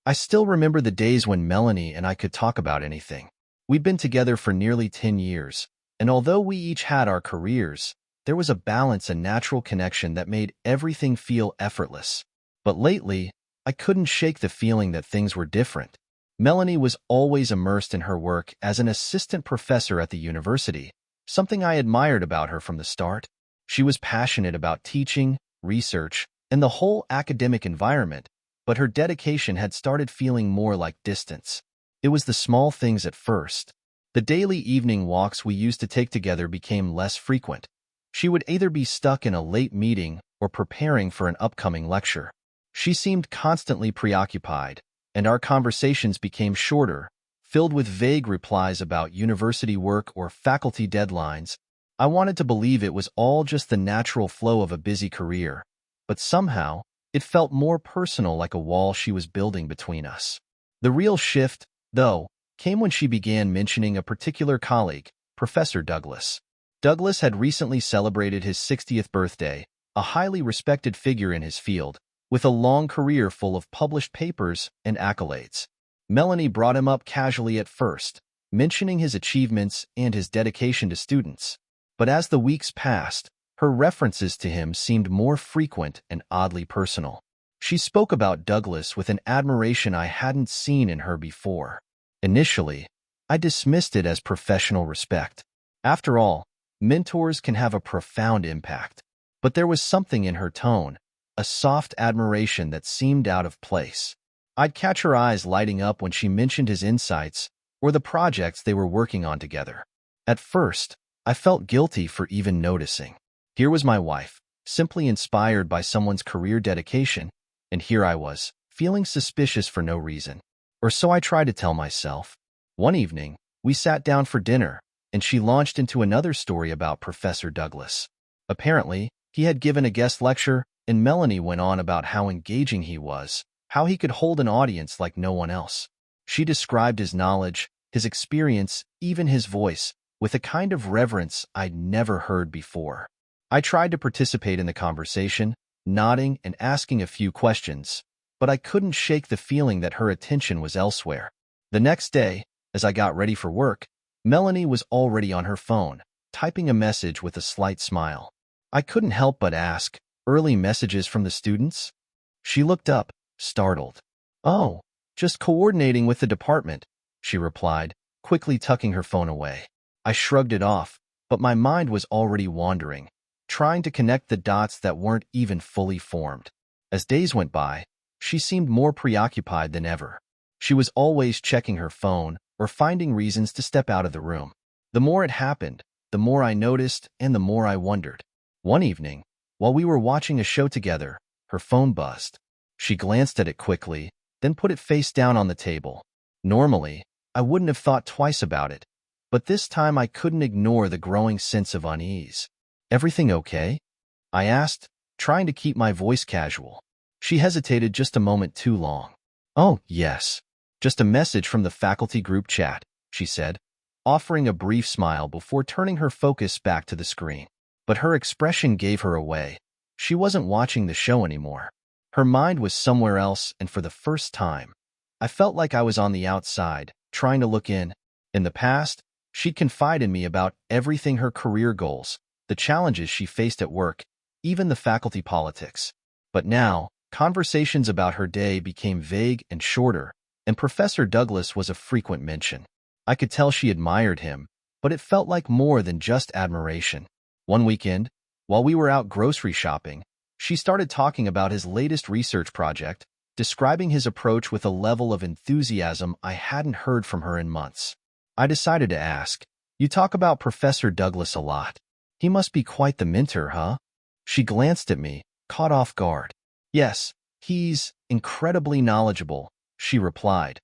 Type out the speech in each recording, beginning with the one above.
I still remember the days when Melanie and I could talk about anything. We'd been together for nearly 10 years, and although we each had our careers, there was a balance and natural connection that made everything feel effortless. But lately, I couldn't shake the feeling that things were different. Melanie was always immersed in her work as an assistant professor at the university, something I admired about her from the start. She was passionate about teaching, research, and the whole academic environment, but her dedication had started feeling more like distance. It was the small things at first. The daily evening walks we used to take together became less frequent. She would either be stuck in a late meeting or preparing for an upcoming lecture. She seemed constantly preoccupied, and our conversations became shorter, filled with vague replies about university work or faculty deadlines. I wanted to believe it was all just the natural flow of a busy career, but somehow, it felt more personal, like a wall she was building between us. The real shift, though, came when she began mentioning a particular colleague, Professor Douglas. Douglas had recently celebrated his 60th birthday, a highly respected figure in his field, with a long career full of published papers and accolades. Melanie brought him up casually at first, mentioning his achievements and his dedication to students. But as the weeks passed, her references to him seemed more frequent and oddly personal. She spoke about Douglas with an admiration I hadn't seen in her before. Initially, I dismissed it as professional respect. After all, mentors can have a profound impact. But there was something in her tone, a soft admiration that seemed out of place. I'd catch her eyes lighting up when she mentioned his insights or the projects they were working on together. At first, I felt guilty for even noticing. Here was my wife, simply inspired by someone's career dedication, and here I was, feeling suspicious for no reason. Or so I tried to tell myself. One evening, we sat down for dinner, and she launched into another story about Professor Douglas. Apparently, he had given a guest lecture, and Melanie went on about how engaging he was, how he could hold an audience like no one else. She described his knowledge, his experience, even his voice, with a kind of reverence I'd never heard before. I tried to participate in the conversation, nodding and asking a few questions, but I couldn't shake the feeling that her attention was elsewhere. The next day, as I got ready for work, Melanie was already on her phone, typing a message with a slight smile. I couldn't help but ask, "Early messages from the students?" She looked up, startled. "Oh, just coordinating with the department," she replied, quickly tucking her phone away. I shrugged it off, but my mind was already wandering, trying to connect the dots that weren't even fully formed. As days went by, she seemed more preoccupied than ever. She was always checking her phone or finding reasons to step out of the room. The more it happened, the more I noticed and the more I wondered. One evening, while we were watching a show together, her phone buzzed. She glanced at it quickly, then put it face down on the table. Normally, I wouldn't have thought twice about it, but this time I couldn't ignore the growing sense of unease. "Everything okay?" I asked, trying to keep my voice casual. She hesitated just a moment too long. "Oh, yes. Just a message from the faculty group chat," she said, offering a brief smile before turning her focus back to the screen. But her expression gave her away. She wasn't watching the show anymore. Her mind was somewhere else, and for the first time, I felt like I was on the outside, trying to look in. In the past, she'd confide in me about everything: her career goals, the challenges she faced at work, even the faculty politics. But now, conversations about her day became vague and shorter, and Professor Douglas was a frequent mention. I could tell she admired him, but it felt like more than just admiration. One weekend, while we were out grocery shopping, she started talking about his latest research project, describing his approach with a level of enthusiasm I hadn't heard from her in months. I decided to ask, "You talk about Professor Douglas a lot. He must be quite the mentor, huh?" She glanced at me, caught off guard. "Yes, he's incredibly knowledgeable," she replied,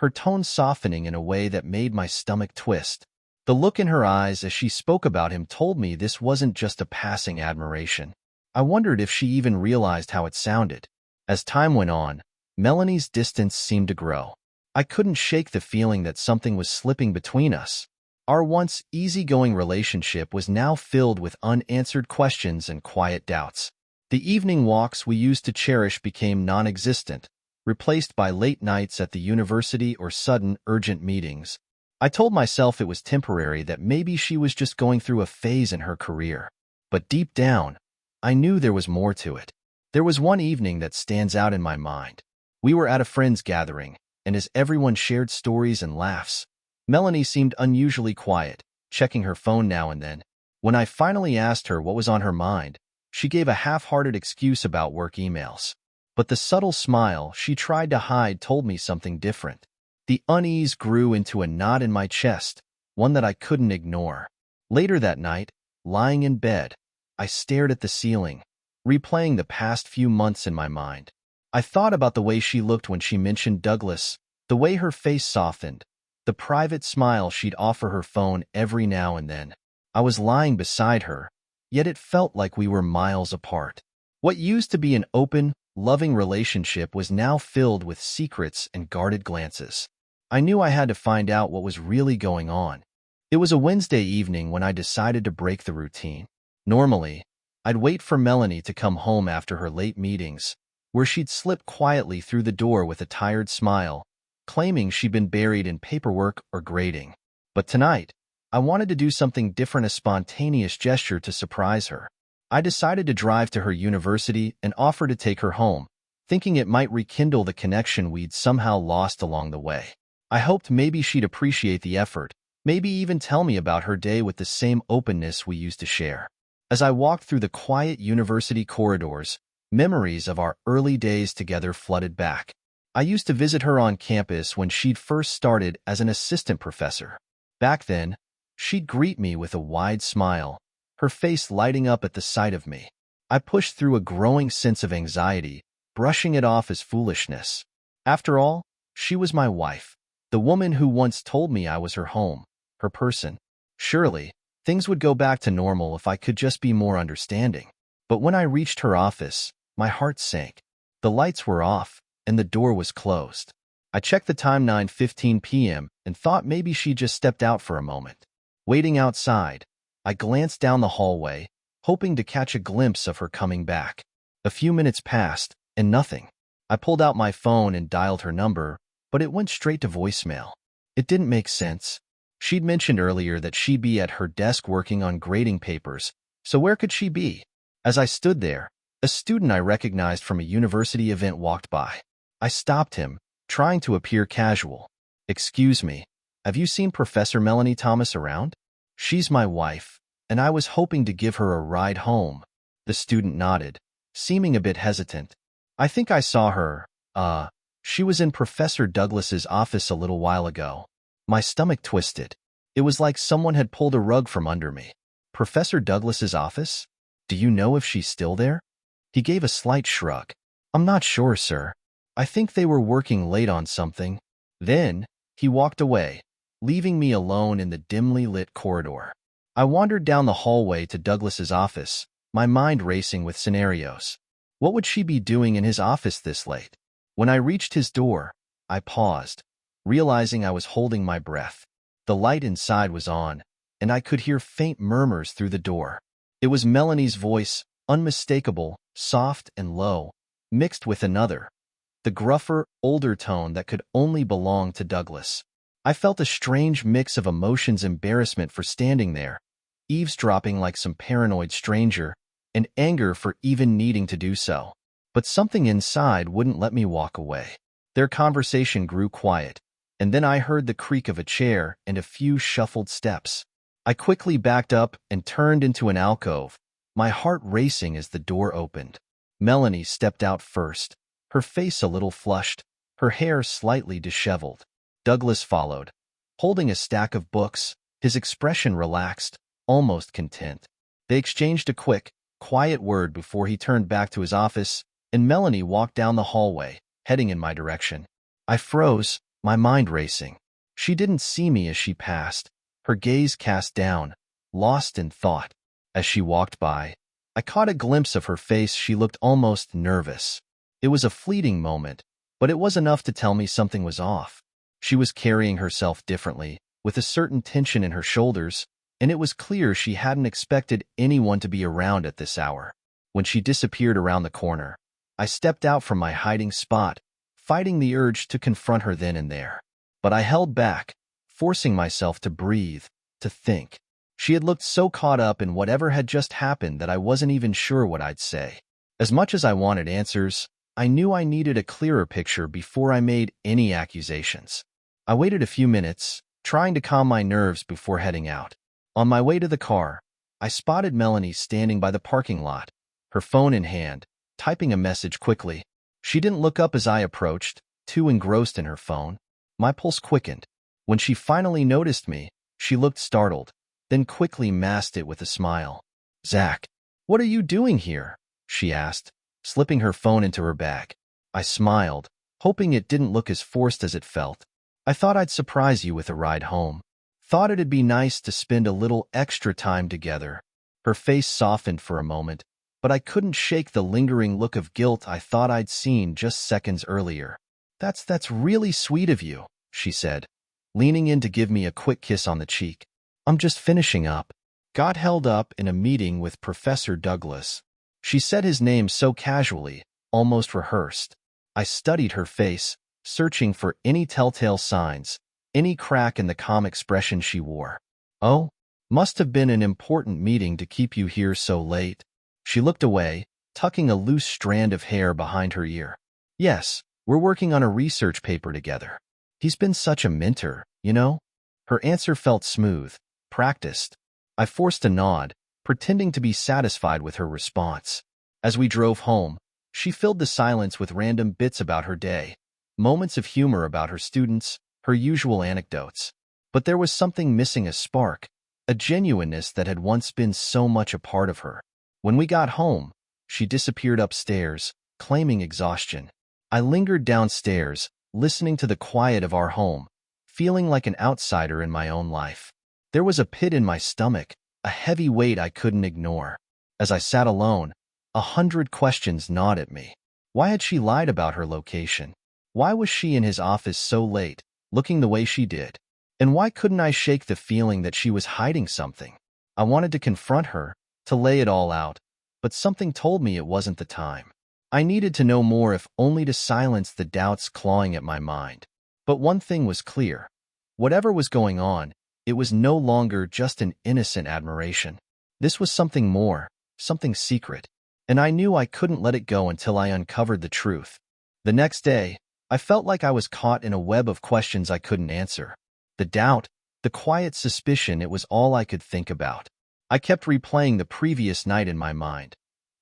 her tone softening in a way that made my stomach twist. The look in her eyes as she spoke about him told me this wasn't just a passing admiration. I wondered if she even realized how it sounded. As time went on, Melanie's distance seemed to grow. I couldn't shake the feeling that something was slipping between us. Our once easygoing relationship was now filled with unanswered questions and quiet doubts. The evening walks we used to cherish became non-existent, replaced by late nights at the university or sudden, urgent meetings. I told myself it was temporary, that maybe she was just going through a phase in her career. But deep down, I knew there was more to it. There was one evening that stands out in my mind. We were at a friend's gathering, and as everyone shared stories and laughs, Melanie seemed unusually quiet, checking her phone now and then. When I finally asked her what was on her mind, she gave a half-hearted excuse about work emails. But the subtle smile she tried to hide told me something different. The unease grew into a knot in my chest, one that I couldn't ignore. Later that night, lying in bed, I stared at the ceiling, replaying the past few months in my mind. I thought about the way she looked when she mentioned Douglas, the way her face softened, the private smile she'd offer her phone every now and then. I was lying beside her, yet it felt like we were miles apart. What used to be an open, loving relationship was now filled with secrets and guarded glances. I knew I had to find out what was really going on. It was a Wednesday evening when I decided to break the routine. Normally, I'd wait for Melanie to come home after her late meetings, where she'd slip quietly through the door with a tired smile, claiming she'd been buried in paperwork or grading. But tonight, I wanted to do something different, a spontaneous gesture to surprise her. I decided to drive to her university and offer to take her home, thinking it might rekindle the connection we'd somehow lost along the way. I hoped maybe she'd appreciate the effort, maybe even tell me about her day with the same openness we used to share. As I walked through the quiet university corridors, memories of our early days together flooded back. I used to visit her on campus when she'd first started as an assistant professor. Back then, she'd greet me with a wide smile, her face lighting up at the sight of me. I pushed through a growing sense of anxiety, brushing it off as foolishness. After all, she was my wife, the woman who once told me I was her home, her person. Surely, things would go back to normal if I could just be more understanding. But when I reached her office, my heart sank. The lights were off, and the door was closed. I checked the time, 9:15 p.m., and thought maybe she just stepped out for a moment. Waiting outside, I glanced down the hallway, hoping to catch a glimpse of her coming back. A few minutes passed, and nothing. I pulled out my phone and dialed her number, but it went straight to voicemail. It didn't make sense. She'd mentioned earlier that she'd be at her desk working on grading papers, so where could she be? As I stood there, a student I recognized from a university event walked by. I stopped him, trying to appear casual. "Excuse me, have you seen Professor Melanie Thomas around? She's my wife, and I was hoping to give her a ride home." The student nodded, seeming a bit hesitant. "I think I saw her. She was in Professor Douglas's office a little while ago." My stomach twisted. It was like someone had pulled a rug from under me. "Professor Douglas's office? Do you know if she's still there?" He gave a slight shrug. "I'm not sure, sir. I think they were working late on something." Then, he walked away, leaving me alone in the dimly lit corridor. I wandered down the hallway to Douglas's office, my mind racing with scenarios. What would she be doing in his office this late? When I reached his door, I paused, realizing I was holding my breath. The light inside was on, and I could hear faint murmurs through the door. It was Melanie's voice, unmistakable, soft and low, mixed with another, the gruffer, older tone that could only belong to Douglas. I felt a strange mix of emotions: embarrassment for standing there, eavesdropping like some paranoid stranger, and anger for even needing to do so. But something inside wouldn't let me walk away. Their conversation grew quiet, and then I heard the creak of a chair and a few shuffled steps. I quickly backed up and turned into an alcove, my heart racing as the door opened. Melanie stepped out first, her face a little flushed, her hair slightly disheveled. Douglas followed, holding a stack of books, his expression relaxed, almost content. They exchanged a quick, quiet word before he turned back to his office, and Melanie walked down the hallway, heading in my direction. I froze, my mind racing. She didn't see me as she passed, her gaze cast down, lost in thought. As she walked by, I caught a glimpse of her face. She looked almost nervous. It was a fleeting moment, but it was enough to tell me something was off. She was carrying herself differently, with a certain tension in her shoulders, and it was clear she hadn't expected anyone to be around at this hour. When she disappeared around the corner, I stepped out from my hiding spot, fighting the urge to confront her then and there. But I held back, forcing myself to breathe, to think. She had looked so caught up in whatever had just happened that I wasn't even sure what I'd say. As much as I wanted answers, I knew I needed a clearer picture before I made any accusations. I waited a few minutes, trying to calm my nerves before heading out. On my way to the car, I spotted Melanie standing by the parking lot, her phone in hand, typing a message quickly. She didn't look up as I approached, too engrossed in her phone. My pulse quickened. When she finally noticed me, she looked startled, then quickly masked it with a smile. "Zach, what are you doing here?" she asked, slipping her phone into her bag. I smiled, hoping it didn't look as forced as it felt. "I thought I'd surprise you with a ride home. Thought it'd be nice to spend a little extra time together." Her face softened for a moment, but I couldn't shake the lingering look of guilt I thought I'd seen just seconds earlier. That's really sweet of you," she said, leaning in to give me a quick kiss on the cheek. "I'm just finishing up. Got held up in a meeting with Professor Douglas." She said his name so casually, almost rehearsed. I studied her face, searching for any telltale signs, any crack in the calm expression she wore. "Oh, must have been an important meeting to keep you here so late." She looked away, tucking a loose strand of hair behind her ear. "Yes, we're working on a research paper together. He's been such a mentor, you know?" Her answer felt smooth, practiced. I forced a nod, pretending to be satisfied with her response. As we drove home, she filled the silence with random bits about her day, moments of humor about her students, her usual anecdotes. But there was something missing, a spark, a genuineness that had once been so much a part of her. When we got home, she disappeared upstairs, claiming exhaustion. I lingered downstairs, listening to the quiet of our home, feeling like an outsider in my own life. There was a pit in my stomach, a heavy weight I couldn't ignore. As I sat alone, 100 questions gnawed at me. Why had she lied about her location? Why was she in his office so late, looking the way she did? And why couldn't I shake the feeling that she was hiding something? I wanted to confront her, to lay it all out, but something told me it wasn't the time. I needed to know more, if only to silence the doubts clawing at my mind. But one thing was clear. Whatever was going on, it was no longer just an innocent admiration. This was something more, something secret, and I knew I couldn't let it go until I uncovered the truth. The next day, I felt like I was caught in a web of questions I couldn't answer. The doubt, the quiet suspicion, it was all I could think about. I kept replaying the previous night in my mind.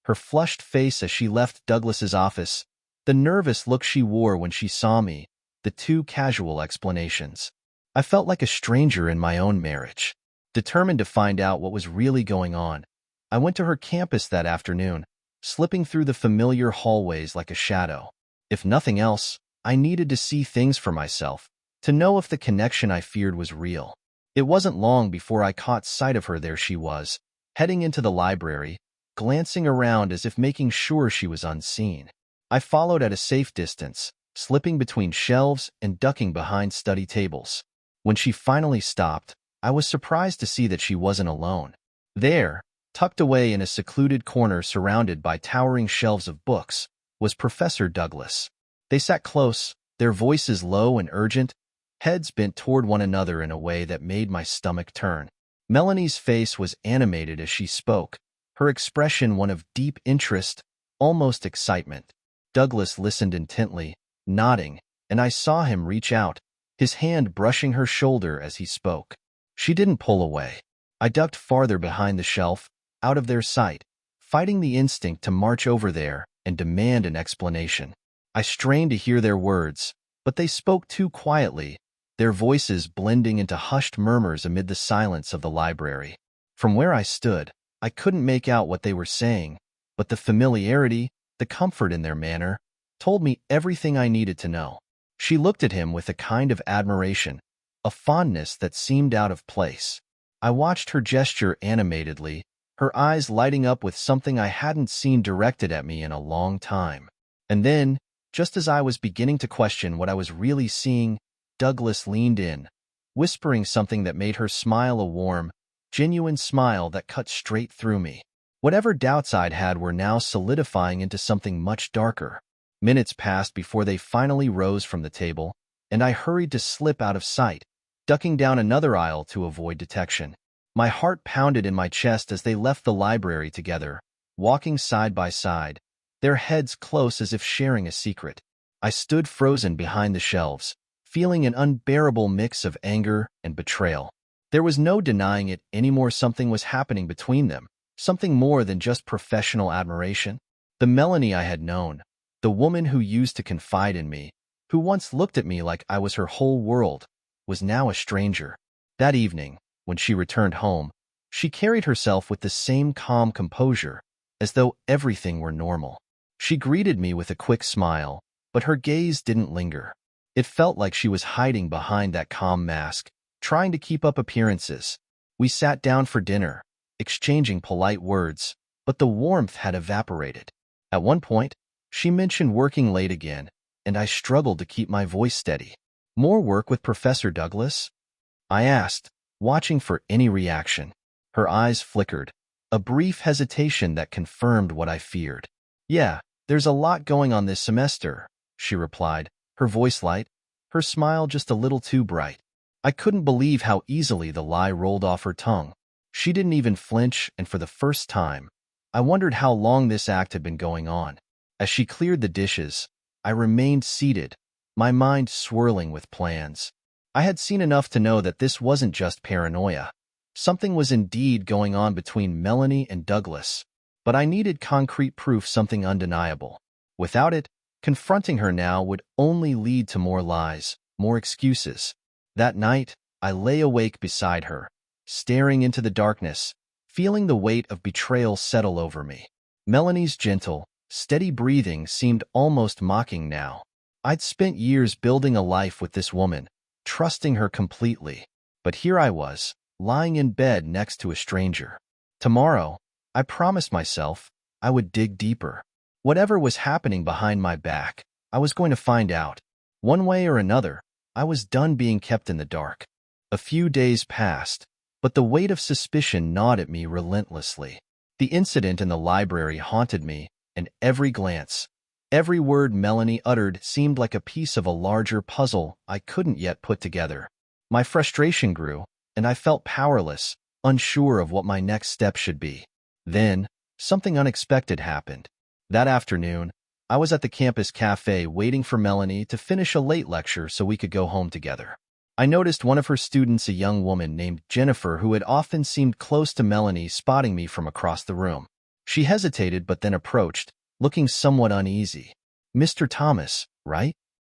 Her flushed face as she left Douglas's office, the nervous look she wore when she saw me, the too casual explanations. I felt like a stranger in my own marriage. Determined to find out what was really going on, I went to her campus that afternoon, slipping through the familiar hallways like a shadow. If nothing else, I needed to see things for myself, to know if the connection I feared was real. It wasn't long before I caught sight of her. There she was, heading into the library, glancing around as if making sure she was unseen. I followed at a safe distance, slipping between shelves and ducking behind study tables. When she finally stopped, I was surprised to see that she wasn't alone. There, tucked away in a secluded corner surrounded by towering shelves of books, was Professor Douglas. They sat close, their voices low and urgent, heads bent toward one another in a way that made my stomach turn. Melanie's face was animated as she spoke, her expression one of deep interest, almost excitement. Douglas listened intently, nodding, and I saw him reach out, his hand brushing her shoulder as he spoke. She didn't pull away. I ducked farther behind the shelf, out of their sight, fighting the instinct to march over there and demand an explanation. I strained to hear their words, but they spoke too quietly, their voices blending into hushed murmurs amid the silence of the library. From where I stood, I couldn't make out what they were saying, but the familiarity, the comfort in their manner, told me everything I needed to know. She looked at him with a kind of admiration, a fondness that seemed out of place. I watched her gesture animatedly, her eyes lighting up with something I hadn't seen directed at me in a long time. And then, just as I was beginning to question what I was really seeing, Douglas leaned in, whispering something that made her smile, a warm, genuine smile that cut straight through me. Whatever doubts I'd had were now solidifying into something much darker. Minutes passed before they finally rose from the table, and I hurried to slip out of sight, ducking down another aisle to avoid detection. My heart pounded in my chest as they left the library together, walking side by side, their heads close as if sharing a secret. I stood frozen behind the shelves, feeling an unbearable mix of anger and betrayal. There was no denying it anymore. Something was happening between them, something more than just professional admiration. The Melanie I had known, the woman who used to confide in me, who once looked at me like I was her whole world, was now a stranger. That evening, when she returned home, she carried herself with the same calm composure, as though everything were normal. She greeted me with a quick smile, but her gaze didn't linger. It felt like she was hiding behind that calm mask, trying to keep up appearances. We sat down for dinner, exchanging polite words, but the warmth had evaporated. At one point, she mentioned working late again, and I struggled to keep my voice steady. "More work with Professor Douglas?" I asked, watching for any reaction. Her eyes flickered, a brief hesitation that confirmed what I feared. "Yeah, there's a lot going on this semester," she replied, her voice light, her smile just a little too bright. I couldn't believe how easily the lie rolled off her tongue. She didn't even flinch, and for the first time, I wondered how long this act had been going on. As she cleared the dishes, I remained seated, my mind swirling with plans. I had seen enough to know that this wasn't just paranoia. Something was indeed going on between Melanie and Douglas, but I needed concrete proof, something undeniable. Without it, confronting her now would only lead to more lies, more excuses. That night, I lay awake beside her, staring into the darkness, feeling the weight of betrayal settle over me. Melanie's gentle, steady breathing seemed almost mocking now. I'd spent years building a life with this woman, trusting her completely. But here I was, lying in bed next to a stranger. Tomorrow, I promised myself, I would dig deeper. Whatever was happening behind my back, I was going to find out. One way or another, I was done being kept in the dark. A few days passed, but the weight of suspicion gnawed at me relentlessly. The incident in the library haunted me, and every glance, every word Melanie uttered seemed like a piece of a larger puzzle I couldn't yet put together. My frustration grew, and I felt powerless, unsure of what my next step should be. Then, something unexpected happened. That afternoon, I was at the campus cafe waiting for Melanie to finish a late lecture so we could go home together. I noticed one of her students, a young woman named Jennifer, who had often seemed close to Melanie, spotting me from across the room. She hesitated but then approached, looking somewhat uneasy. "Mr. Thomas, right?"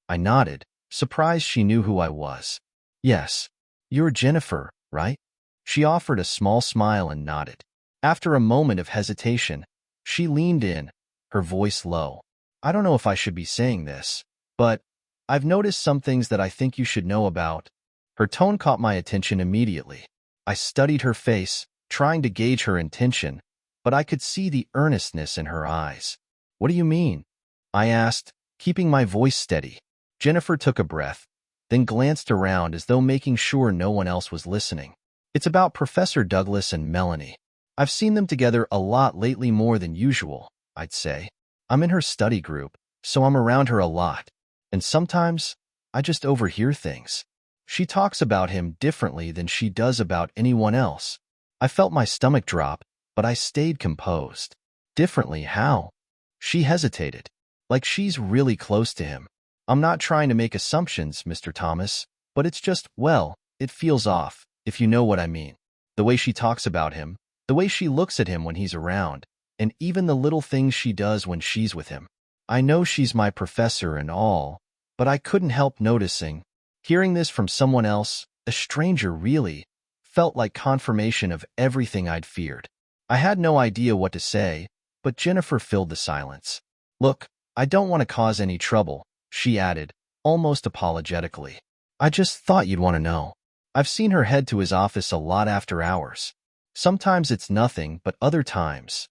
I nodded, surprised she knew who I was. "Yes. You're Jennifer, right?" She offered a small smile and nodded. After a moment of hesitation, she leaned in, her voice low. "I don't know if I should be saying this, but I've noticed some things that I think you should know about." Her tone caught my attention immediately. I studied her face, trying to gauge her intention, but I could see the earnestness in her eyes. "What do you mean?" I asked, keeping my voice steady. Jennifer took a breath, then glanced around as though making sure no one else was listening. "It's about Professor Douglas and Melanie. I've seen them together a lot lately, more than usual, I'd say. I'm in her study group, so I'm around her a lot. And sometimes, I just overhear things. She talks about him differently than she does about anyone else." I felt my stomach drop, but I stayed composed. "Differently how?" She hesitated, like she's really close to him. "I'm not trying to make assumptions, Mr. Thomas, but it's just, well, it feels off, if you know what I mean. The way she talks about him, the way she looks at him when he's around, and even the little things she does when she's with him. I know she's my professor and all, but I couldn't help noticing." Hearing this from someone else, a stranger really, felt like confirmation of everything I'd feared. I had no idea what to say, but Jennifer filled the silence. "Look, I don't want to cause any trouble," she added, almost apologetically. "I just thought you'd want to know. I've seen her head to his office a lot after hours. Sometimes it's nothing, but other times,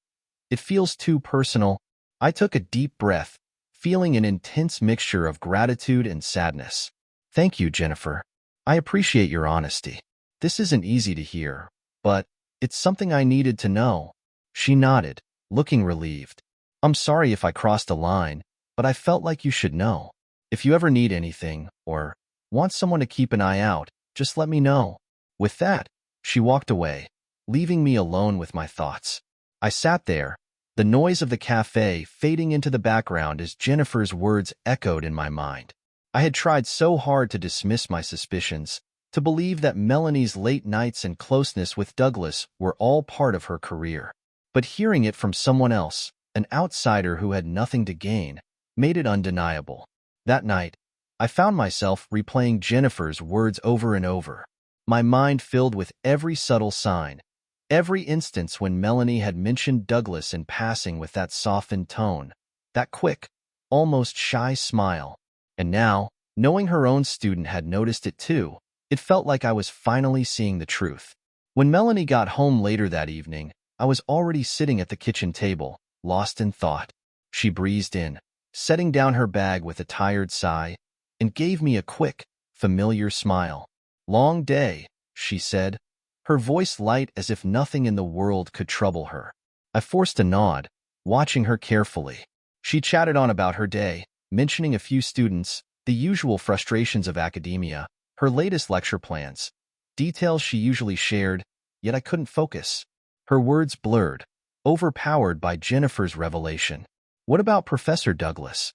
it feels too personal." I took a deep breath, feeling an intense mixture of gratitude and sadness. "Thank you, Jennifer. I appreciate your honesty. This isn't easy to hear, but it's something I needed to know." She nodded, looking relieved. "I'm sorry if I crossed a line. but I felt like you should know. If you ever need anything, or want someone to keep an eye out, just let me know." With that, she walked away, leaving me alone with my thoughts. I sat there, the noise of the cafe fading into the background as Jennifer's words echoed in my mind. I had tried so hard to dismiss my suspicions, to believe that Melanie's late nights and closeness with Douglas were all part of her career. But hearing it from someone else, an outsider who had nothing to gain, made it undeniable. That night, I found myself replaying Jennifer's words over and over, my mind filled with every subtle sign, every instance when Melanie had mentioned Douglas in passing with that softened tone, that quick, almost shy smile. And now, knowing her own student had noticed it too, it felt like I was finally seeing the truth. When Melanie got home later that evening, I was already sitting at the kitchen table, lost in thought. She breezed in, setting down her bag with a tired sigh, and gave me a quick, familiar smile. "Long day," she said, her voice light as if nothing in the world could trouble her. I forced a nod, watching her carefully. She chatted on about her day, mentioning a few students, the usual frustrations of academia, her latest lecture plans, details she usually shared, yet I couldn't focus. Her words blurred, overpowered by Jennifer's revelation. "What about Professor Douglas?"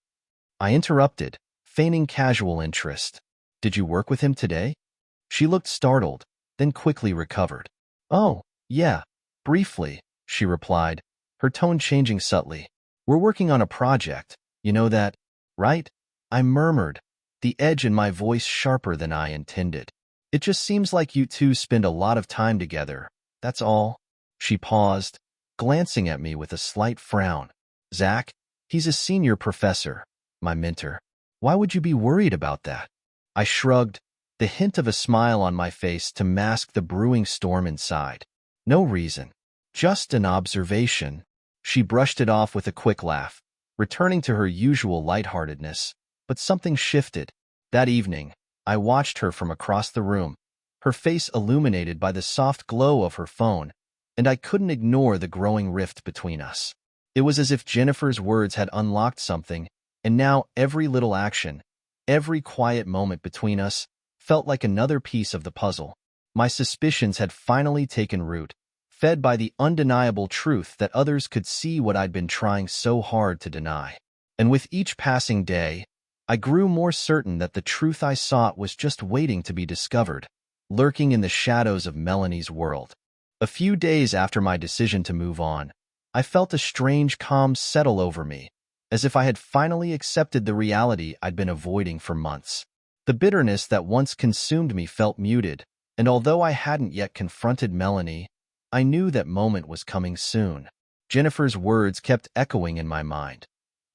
I interrupted, feigning casual interest. "Did you work with him today?" She looked startled, then quickly recovered. "Oh, yeah, briefly," she replied, her tone changing subtly. "We're working on a project, you know that, right?" I murmured, the edge in my voice sharper than I intended. "It just seems like you two spend a lot of time together, that's all." She paused, glancing at me with a slight frown. "Zach, he's a senior professor, my mentor. Why would you be worried about that?" I shrugged, the hint of a smile on my face to mask the brewing storm inside. "No reason. Just an observation." She brushed it off with a quick laugh, returning to her usual lightheartedness. But something shifted. That evening, I watched her from across the room, her face illuminated by the soft glow of her phone, and I couldn't ignore the growing rift between us. It was as if Jennifer's words had unlocked something, and now every little action, every quiet moment between us, felt like another piece of the puzzle. My suspicions had finally taken root, fed by the undeniable truth that others could see what I'd been trying so hard to deny. And with each passing day, I grew more certain that the truth I sought was just waiting to be discovered, lurking in the shadows of Melanie's world. A few days after my decision to move on, I felt a strange calm settle over me, as if I had finally accepted the reality I'd been avoiding for months. The bitterness that once consumed me felt muted, and although I hadn't yet confronted Melanie, I knew that moment was coming soon. Jennifer's words kept echoing in my mind.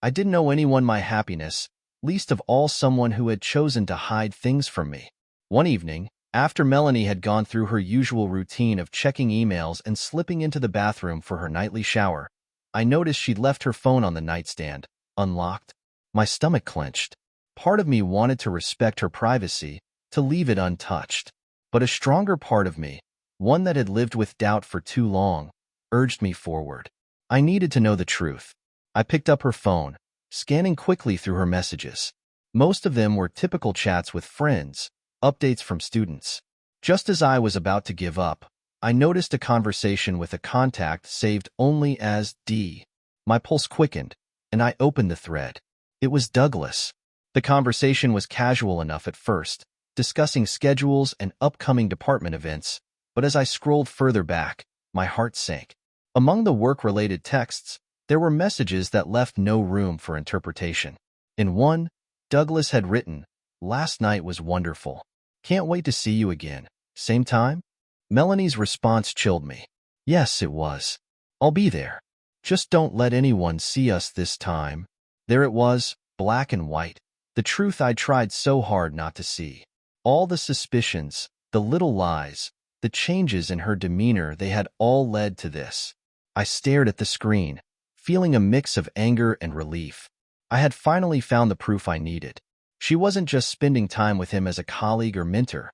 I didn't owe anyone my happiness, least of all someone who had chosen to hide things from me. One evening, after Melanie had gone through her usual routine of checking emails and slipping into the bathroom for her nightly shower, I noticed she'd left her phone on the nightstand, unlocked. My stomach clenched. Part of me wanted to respect her privacy, to leave it untouched. But a stronger part of me, one that had lived with doubt for too long, urged me forward. I needed to know the truth. I picked up her phone, scanning quickly through her messages. Most of them were typical chats with friends, updates from students. Just as I was about to give up, I noticed a conversation with a contact saved only as D. My pulse quickened, and I opened the thread. It was Douglas. The conversation was casual enough at first, discussing schedules and upcoming department events, but as I scrolled further back, my heart sank. Among the work-related texts, there were messages that left no room for interpretation. In one, Douglas had written, "Last night was wonderful. Can't wait to see you again. Same time?" Melanie's response chilled me. "Yes, it was. I'll be there. Just don't let anyone see us this time." There it was, black and white, the truth I tried so hard not to see. All the suspicions, the little lies, the changes in her demeanor, they had all led to this. I stared at the screen, feeling a mix of anger and relief. I had finally found the proof I needed. She wasn't just spending time with him as a colleague or mentor.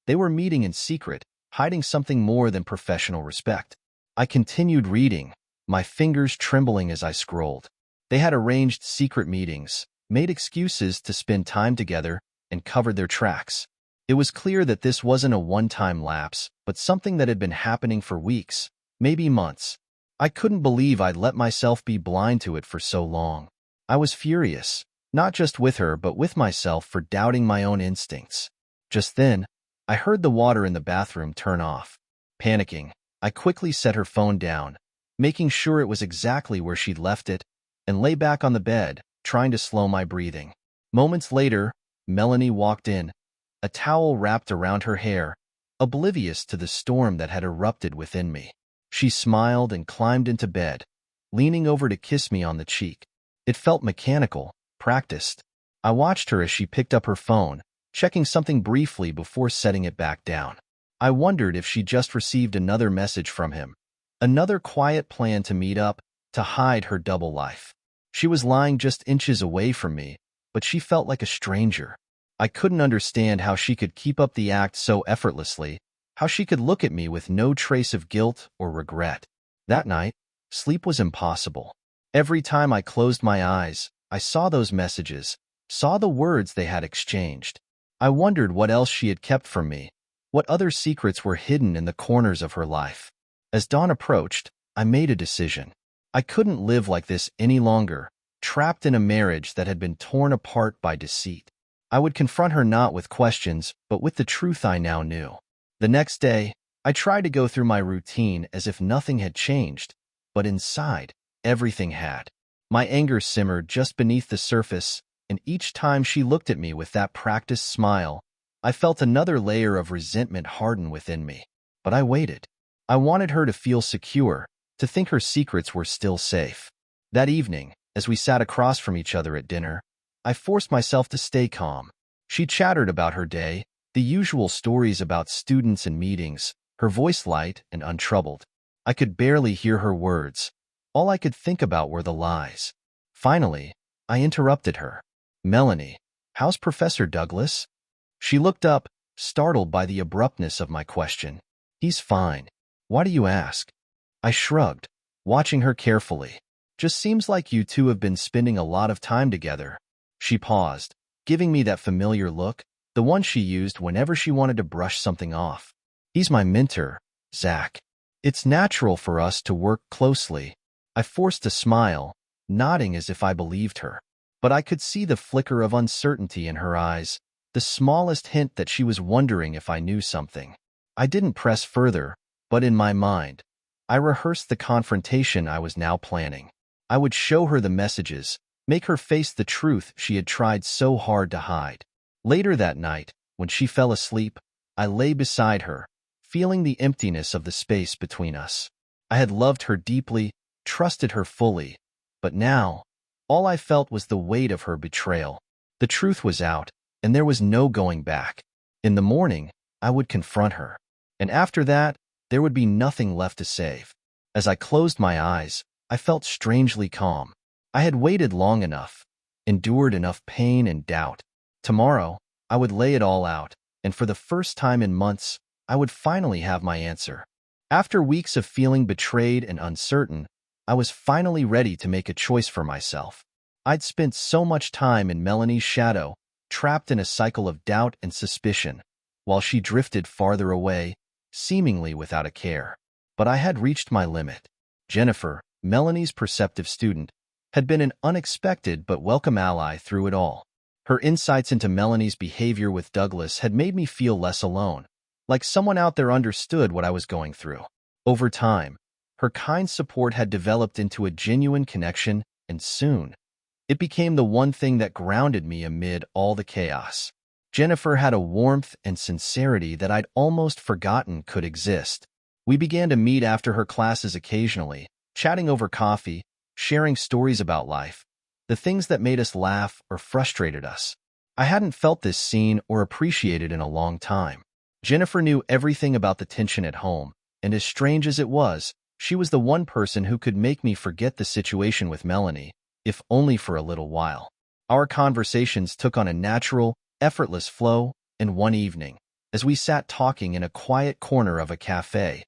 They were meeting in secret, hiding something more than professional respect. I continued reading, my fingers trembling as I scrolled. They had arranged secret meetings, made excuses to spend time together, and covered their tracks. It was clear that this wasn't a one-time lapse, but something that had been happening for weeks, maybe months. I couldn't believe I'd let myself be blind to it for so long. I was furious, not just with her but with myself for doubting my own instincts. Just then, I heard the water in the bathroom turn off. Panicking, I quickly set her phone down, making sure it was exactly where she'd left it, and lay back on the bed, trying to slow my breathing. Moments later, Melanie walked in, a towel wrapped around her hair, oblivious to the storm that had erupted within me. She smiled and climbed into bed, leaning over to kiss me on the cheek. It felt mechanical, practiced. I watched her as she picked up her phone, checking something briefly before setting it back down. I wondered if she just received another message from him, another quiet plan to meet up, to hide her double life. She was lying just inches away from me, but she felt like a stranger. I couldn't understand how she could keep up the act so effortlessly, how she could look at me with no trace of guilt or regret. That night, sleep was impossible. Every time I closed my eyes, I saw those messages, saw the words they had exchanged. I wondered what else she had kept from me, what other secrets were hidden in the corners of her life. As dawn approached, I made a decision. I couldn't live like this any longer, trapped in a marriage that had been torn apart by deceit. I would confront her not with questions, but with the truth I now knew. The next day, I tried to go through my routine as if nothing had changed, but inside, everything had. My anger simmered just beneath the surface, and each time she looked at me with that practiced smile, I felt another layer of resentment harden within me. But I waited. I wanted her to feel secure, to think her secrets were still safe. That evening, as we sat across from each other at dinner, I forced myself to stay calm. She chattered about her day, the usual stories about students and meetings, her voice light and untroubled. I could barely hear her words. All I could think about were the lies. Finally, I interrupted her. "Melanie, how's Professor Douglas?" She looked up, startled by the abruptness of my question. "He's fine. Why do you ask?" I shrugged, watching her carefully. "Just seems like you two have been spending a lot of time together." She paused, giving me that familiar look, the one she used whenever she wanted to brush something off. "He's my mentor, Zach. It's natural for us to work closely." I forced a smile, nodding as if I believed her. But I could see the flicker of uncertainty in her eyes, the smallest hint that she was wondering if I knew something. I didn't press further, but in my mind, I rehearsed the confrontation I was now planning. I would show her the messages, make her face the truth she had tried so hard to hide. Later that night, when she fell asleep, I lay beside her, feeling the emptiness of the space between us. I had loved her deeply, trusted her fully, but now, all I felt was the weight of her betrayal. The truth was out, and there was no going back. In the morning, I would confront her, and after that, there would be nothing left to save. As I closed my eyes, I felt strangely calm. I had waited long enough, endured enough pain and doubt. Tomorrow, I would lay it all out, and for the first time in months, I would finally have my answer. After weeks of feeling betrayed and uncertain, I was finally ready to make a choice for myself. I'd spent so much time in Melanie's shadow, trapped in a cycle of doubt and suspicion, while she drifted farther away, seemingly without a care. But I had reached my limit. Jennifer, Melanie's perceptive student, had been an unexpected but welcome ally through it all. Her insights into Melanie's behavior with Douglas had made me feel less alone, like someone out there understood what I was going through. Over time, her kind support had developed into a genuine connection, and soon, it became the one thing that grounded me amid all the chaos. Jennifer had a warmth and sincerity that I'd almost forgotten could exist. We began to meet after her classes occasionally, chatting over coffee, sharing stories about life, the things that made us laugh or frustrated us. I hadn't felt this seen or appreciated in a long time. Jennifer knew everything about the tension at home, and as strange as it was, she was the one person who could make me forget the situation with Melanie, if only for a little while. Our conversations took on a natural, effortless flow, and one evening, as we sat talking in a quiet corner of a cafe,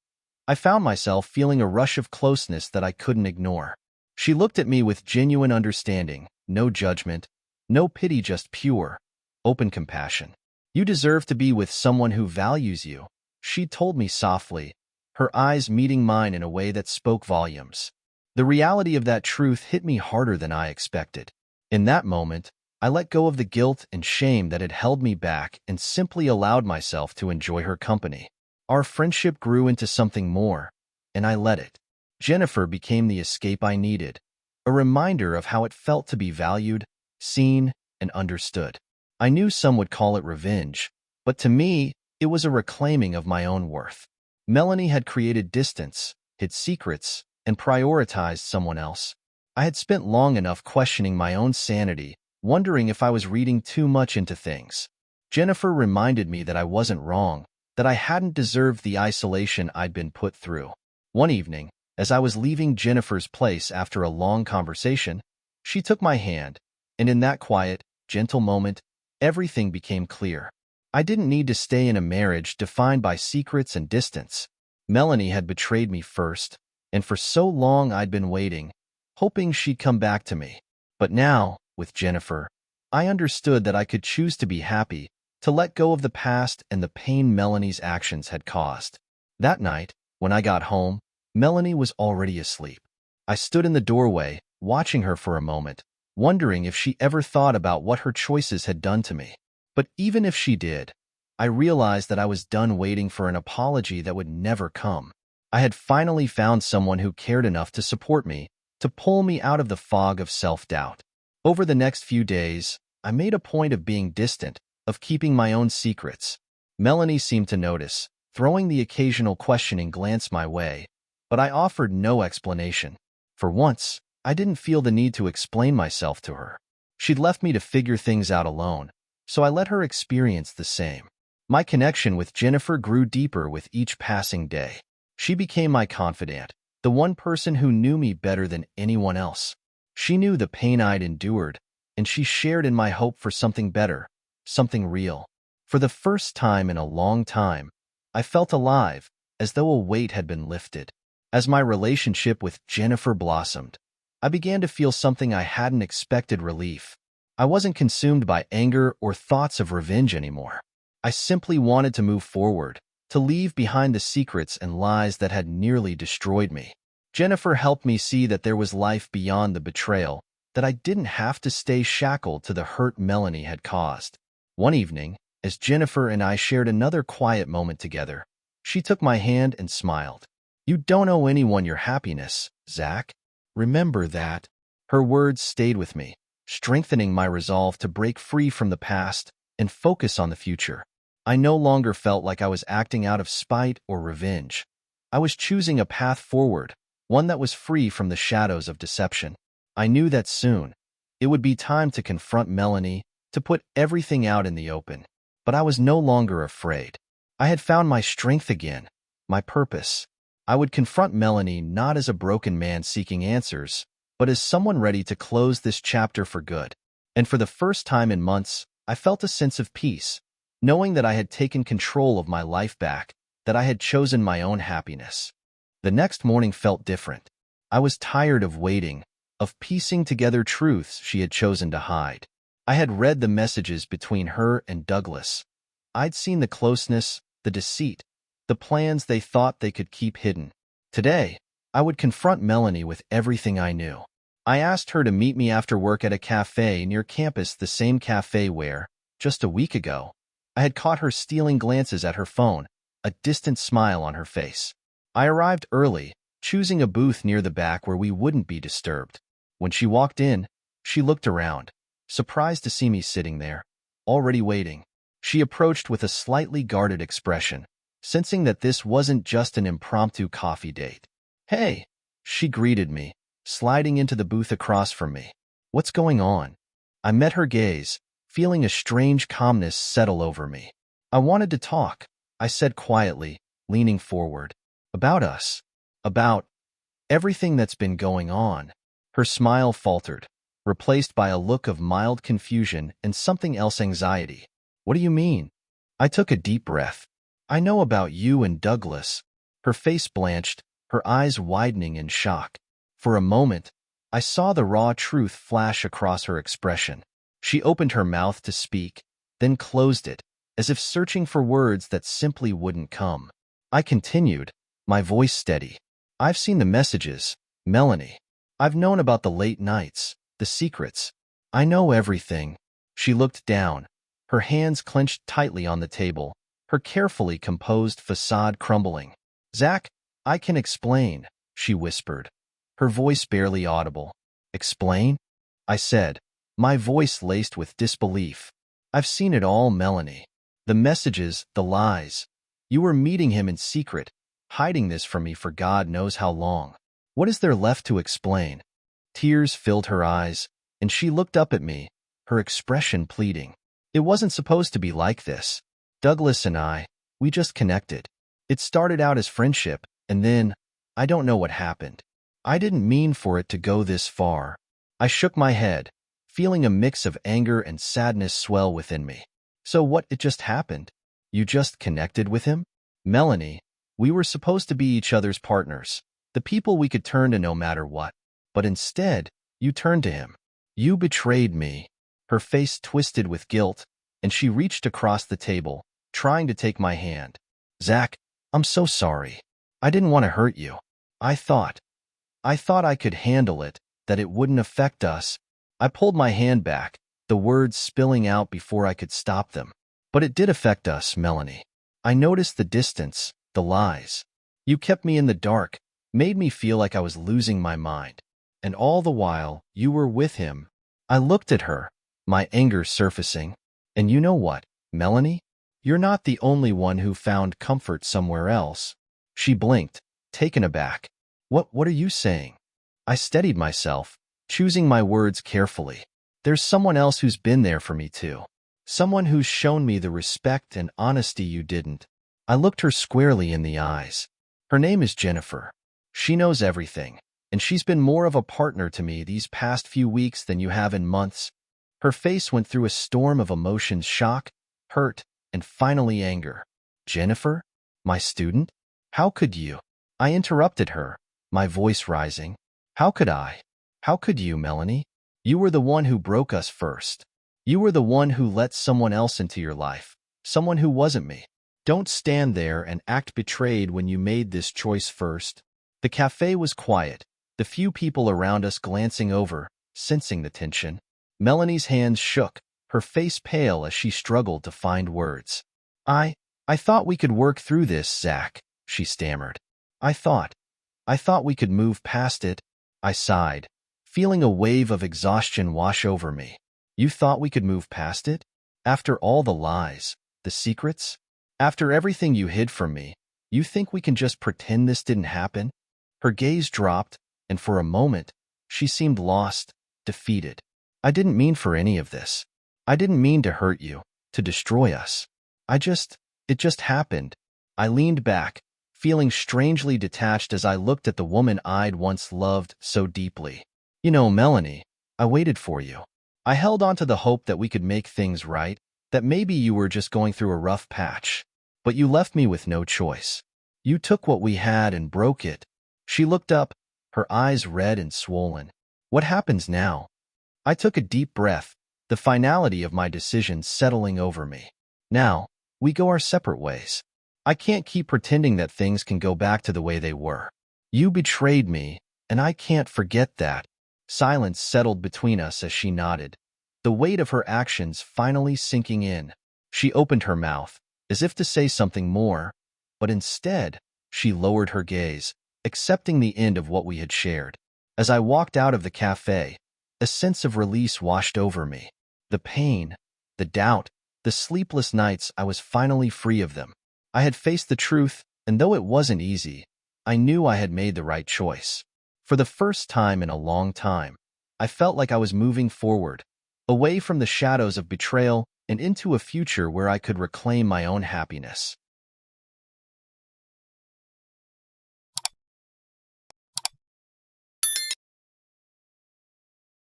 I found myself feeling a rush of closeness that I couldn't ignore. She looked at me with genuine understanding, no judgment, no pity, just pure, open compassion. You deserve to be with someone who values you, she told me softly, her eyes meeting mine in a way that spoke volumes. The reality of that truth hit me harder than I expected. In that moment, I let go of the guilt and shame that had held me back and simply allowed myself to enjoy her company. Our friendship grew into something more, and I let it. Jennifer became the escape I needed, a reminder of how it felt to be valued, seen, and understood. I knew some would call it revenge, but to me, it was a reclaiming of my own worth. Melanie had created distance, hid secrets, and prioritized someone else. I had spent long enough questioning my own sanity, wondering if I was reading too much into things. Jennifer reminded me that I wasn't wrong, that I hadn't deserved the isolation I'd been put through. One evening, as I was leaving Jennifer's place after a long conversation, she took my hand, and in that quiet, gentle moment, everything became clear. I didn't need to stay in a marriage defined by secrets and distance. Melanie had betrayed me first, and for so long I'd been waiting, hoping she'd come back to me. But now, with Jennifer, I understood that I could choose to be happy, to let go of the past and the pain Melanie's actions had caused. That night, when I got home, Melanie was already asleep. I stood in the doorway, watching her for a moment, wondering if she ever thought about what her choices had done to me. But even if she did, I realized that I was done waiting for an apology that would never come. I had finally found someone who cared enough to support me, to pull me out of the fog of self-doubt. Over the next few days, I made a point of being distant, of keeping my own secrets. Melanie seemed to notice, throwing the occasional questioning glance my way, but I offered no explanation. For once, I didn't feel the need to explain myself to her. She'd left me to figure things out alone, so I let her experience the same. My connection with Jennifer grew deeper with each passing day. She became my confidant, the one person who knew me better than anyone else. She knew the pain I'd endured, and she shared in my hope for something better, something real. For the first time in a long time, I felt alive, as though a weight had been lifted. As my relationship with Jennifer blossomed, I began to feel something I hadn't expected: relief. I wasn't consumed by anger or thoughts of revenge anymore. I simply wanted to move forward, to leave behind the secrets and lies that had nearly destroyed me. Jennifer helped me see that there was life beyond the betrayal, that I didn't have to stay shackled to the hurt Melanie had caused. One evening, as Jennifer and I shared another quiet moment together, she took my hand and smiled. "You don't owe anyone your happiness, Zach. Remember that." Her words stayed with me, strengthening my resolve to break free from the past and focus on the future. I no longer felt like I was acting out of spite or revenge. I was choosing a path forward, one that was free from the shadows of deception. I knew that soon, it would be time to confront Melanie, to put everything out in the open. But I was no longer afraid. I had found my strength again, my purpose. I would confront Melanie not as a broken man seeking answers, but as someone ready to close this chapter for good. And for the first time in months, I felt a sense of peace, knowing that I had taken control of my life back, that I had chosen my own happiness. The next morning felt different. I was tired of waiting, of piecing together truths she had chosen to hide. I had read the messages between her and Douglas. I'd seen the closeness, the deceit, the plans they thought they could keep hidden. Today, I would confront Melanie with everything I knew. I asked her to meet me after work at a cafe near campus, the same cafe where, just a week ago, I had caught her stealing glances at her phone, a distant smile on her face. I arrived early, choosing a booth near the back where we wouldn't be disturbed. When she walked in, she looked around, surprised to see me sitting there, already waiting. She approached with a slightly guarded expression, sensing that this wasn't just an impromptu coffee date. "Hey," she greeted me, sliding into the booth across from me. "What's going on?" I met her gaze, feeling a strange calmness settle over me. "I wanted to talk," I said quietly, leaning forward. "About us. About everything that's been going on." Her smile faltered, replaced by a look of mild confusion and something else: anxiety. "What do you mean?" I took a deep breath. "I know about you and Douglas." Her face blanched, her eyes widening in shock. For a moment, I saw the raw truth flash across her expression. She opened her mouth to speak, then closed it, as if searching for words that simply wouldn't come. I continued, my voice steady. I've seen the messages, Melanie. I've known about the late nights, the secrets. I know everything. She looked down, her hands clenched tightly on the table, her carefully composed facade crumbling. Zach, I can explain, she whispered, her voice barely audible. Explain? I said, my voice laced with disbelief. I've seen it all, Melanie. The messages, the lies. You were meeting him in secret, hiding this from me for God knows how long. What is there left to explain? Tears filled her eyes, and she looked up at me, her expression pleading. It wasn't supposed to be like this. Douglas and I, we just connected. It started out as friendship, and then, I don't know what happened. I didn't mean for it to go this far. I shook my head, feeling a mix of anger and sadness swell within me. So what, it just happened? You just connected with him? Melanie, we were supposed to be each other's partners, the people we could turn to no matter what. But instead, you turned to him. You betrayed me. Her face twisted with guilt, and she reached across the table, trying to take my hand. Zach, I'm so sorry. I didn't want to hurt you. I thought I could handle it, that it wouldn't affect us. I pulled my hand back, the words spilling out before I could stop them. But it did affect us, Melanie. I noticed the distance, the lies. You kept me in the dark, made me feel like I was losing my mind. And all the while, you were with him. I looked at her, my anger surfacing. And you know what, Melanie? You're not the only one who found comfort somewhere else. She blinked, taken aback. What are you saying? I steadied myself, choosing my words carefully. There's someone else who's been there for me too. Someone who's shown me the respect and honesty you didn't. I looked her squarely in the eyes. Her name is Jennifer. She knows everything, and she's been more of a partner to me these past few weeks than you have in months. Her face went through a storm of emotions: shock, hurt, and finally anger. Jennifer? My student? How could you? I interrupted her, my voice rising. How could I? How could you, Melanie? You were the one who broke us first. You were the one who let someone else into your life, someone who wasn't me. Don't stand there and act betrayed when you made this choice first. The cafe was quiet, the few people around us glancing over, sensing the tension. Melanie's hands shook, her face pale as she struggled to find words. I thought we could work through this, Zach, she stammered. I thought we could move past it. I sighed, feeling a wave of exhaustion wash over me. You thought we could move past it? After all the lies, the secrets? After everything you hid from me, you think we can just pretend this didn't happen? Her gaze dropped, and for a moment, she seemed lost, defeated. I didn't mean for any of this. I didn't mean to hurt you, to destroy us. It just happened. I leaned back, feeling strangely detached as I looked at the woman I'd once loved so deeply. You know, Melanie, I waited for you. I held on to the hope that we could make things right, that maybe you were just going through a rough patch. But you left me with no choice. You took what we had and broke it. She looked up, her eyes red and swollen. What happens now? I took a deep breath, the finality of my decision settling over me. Now, we go our separate ways. I can't keep pretending that things can go back to the way they were. You betrayed me, and I can't forget that. Silence settled between us as she nodded, the weight of her actions finally sinking in. She opened her mouth, as if to say something more, but instead, she lowered her gaze, accepting the end of what we had shared. As I walked out of the cafe, a sense of release washed over me. The pain, the doubt, the sleepless nights, I was finally free of them. I had faced the truth, and though it wasn't easy, I knew I had made the right choice. For the first time in a long time, I felt like I was moving forward, away from the shadows of betrayal and into a future where I could reclaim my own happiness.